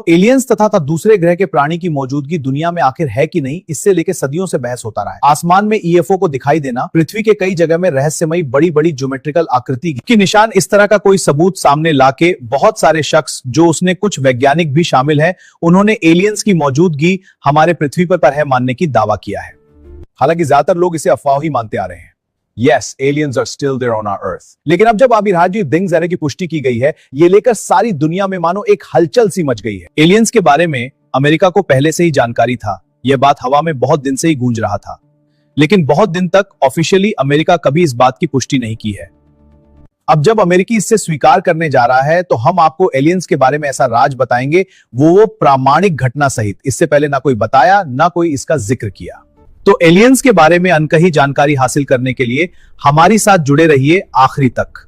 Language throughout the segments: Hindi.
एलियंस तथा दूसरे ग्रह के प्राणी की मौजूदगी दुनिया में आखिर है कि नहीं, इससे लेकर सदियों से बहस होता रहा है। आसमान में ईएफओ को दिखाई देना, पृथ्वी के कई जगह में रहस्यमयी बड़ी बड़ी ज्योमेट्रिकल आकृति की निशान, इस तरह का कोई सबूत सामने लाके बहुत सारे शख्स, जो उसने कुछ वैज्ञानिक भी शामिल हैं, उन्होंने एलियंस की मौजूदगी हमारे पृथ्वी पर है मानने की दावा किया है। हालांकि ज्यादातर लोग इसे अफवाह ही मानते आ रहे हैं। Yes, aliens are still there on our earth. लेकिन अब जब अभिराजी दिंग जरे की पुष्टि की गई है, ये लेकर सारी दुनिया में मानो एक हलचल सी मच गई है। एलियंस के बारे में अमेरिका को पहले से ही जानकारी था, यह बात हवा में बहुत दिन से ही गूंज रहा था, लेकिन बहुत दिन तक ऑफिशियली अमेरिका कभी इस बात की पुष्टि नहीं की है। अब जब अमेरिकी इससे स्वीकार करने जा रहा है, तो हम आपको एलियंस के बारे में ऐसा राज बताएंगे, वो प्रामाणिक घटना सहित। इससे पहले ना कोई बताया, ना कोई इसका जिक्र किया। तो एलियंस के बारे में अनकही जानकारी हासिल करने के लिए हमारी साथ जुड़े रहिए आखिरी तक।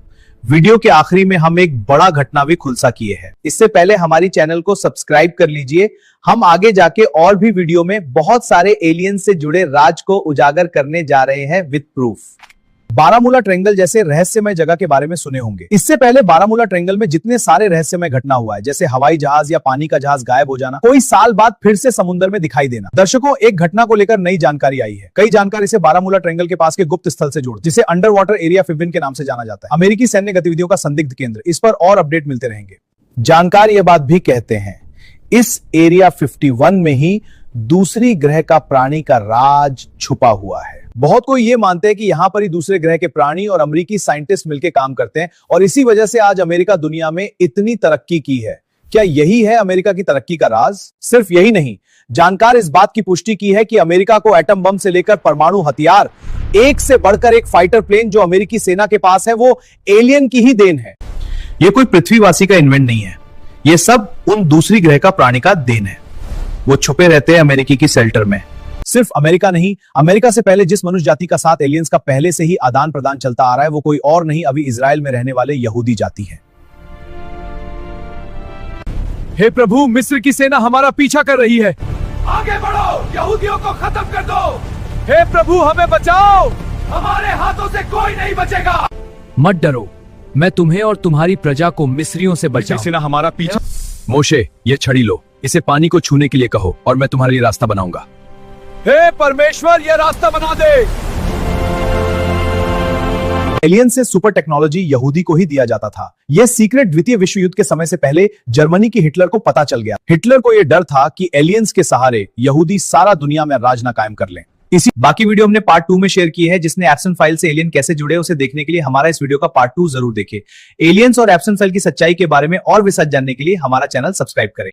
वीडियो के आखिरी में हम एक बड़ा घटना भी खुलासा किए हैं। इससे पहले हमारी चैनल को सब्सक्राइब कर लीजिए। हम आगे जाके और भी वीडियो में बहुत सारे एलियंस से जुड़े राज को उजागर करने जा रहे हैं विद प्रूफ। बारामूला ट्रायंगल जैसे रहस्यमय जगह के बारे में सुने होंगे। इससे पहले बारामूला ट्रायंगल में जितने सारे रहस्यमय घटना हुआ है, जैसे हवाई जहाज या पानी का जहाज गायब हो जाना, कोई साल बाद फिर से समुद्र में दिखाई देना, दर्शकों एक घटना को लेकर नई जानकारी आई है। कई जानकार इसे बारामूला ट्रायंगल के पास के गुप्त स्थल से जोड़, जिसे अंडर वाटर एरिया 15 के नाम से जाना जाता है, अमेरिकी सैन्य गतिविधियों का संदिग्ध केंद्र। इस पर और अपडेट मिलते रहेंगे। जानकार यह बात भी कहते हैं, इस एरिया 51 में ही दूसरी ग्रह का प्राणी का राज छुपा हुआ है। बहुत कोई ये मानते हैं कि यहां पर ही दूसरे ग्रह के प्राणी और अमेरिकी साइंटिस्ट मिलकर काम करते हैं, और इसी वजह से आज अमेरिका दुनिया में इतनी तरक्की की है। क्या यही है अमेरिका की तरक्की का राज? सिर्फ यही नहीं, जानकार इस बात की पुष्टि की है कि अमेरिका को एटम बम से लेकर परमाणु हथियार, एक से बढ़कर एक फाइटर प्लेन जो अमेरिकी सेना के पास है, वो एलियन की ही देन है। यह कोई पृथ्वीवासी का इन्वेंट नहीं है, यह सब उन दूसरी ग्रह का प्राणी का देन है। वो छुपे रहते हैं अमेरिकी की शेल्टर में। सिर्फ अमेरिका नहीं, अमेरिका से पहले जिस मनुष्य जाति का साथ एलियंस का पहले से ही आदान प्रदान चलता आ रहा है, वो कोई और नहीं, अभी इजराइल में रहने वाले यहूदी जाति है। हे प्रभु, मिस्र की सेना हमारा पीछा कर रही है। आगे बढ़ो, यहूदियों को खत्म कर दो। हे प्रभु, हमें बचाओ। हमारे हाथों से कोई नहीं बचेगा। मत डरो, मैं तुम्हें और तुम्हारी प्रजा को मिस्रियों से बचाऊंगा। सेना हमारा पीछा। मोशे, ये छड़ी लो, इसे पानी को छूने के लिए कहो और मैं तुम्हारे लिए रास्ता बनाऊंगा। हे परमेश्वर, यह रास्ता बना दे। एलियन से सुपर टेक्नोलॉजी यहूदी को ही दिया जाता था। यह सीक्रेट द्वितीय विश्व युद्ध के समय से पहले जर्मनी की हिटलर को पता चल गया। हिटलर को यह डर था कि एलियंस के सहारे यहूदी सारा दुनिया में राज ना कायम कर लें। बाकी वीडियो हमने पार्ट 2 में शेयर की है, जिसने एब्सेंट फाइल से एलियन कैसे जुड़े, उसे देखने के लिए हमारा इस वीडियो का पार्ट 2 जरूर देखें। एलियंस और एब्सेंट फाइल की सच्चाई के बारे में और विशद जानने के लिए हमारा चैनल सब्सक्राइब करें।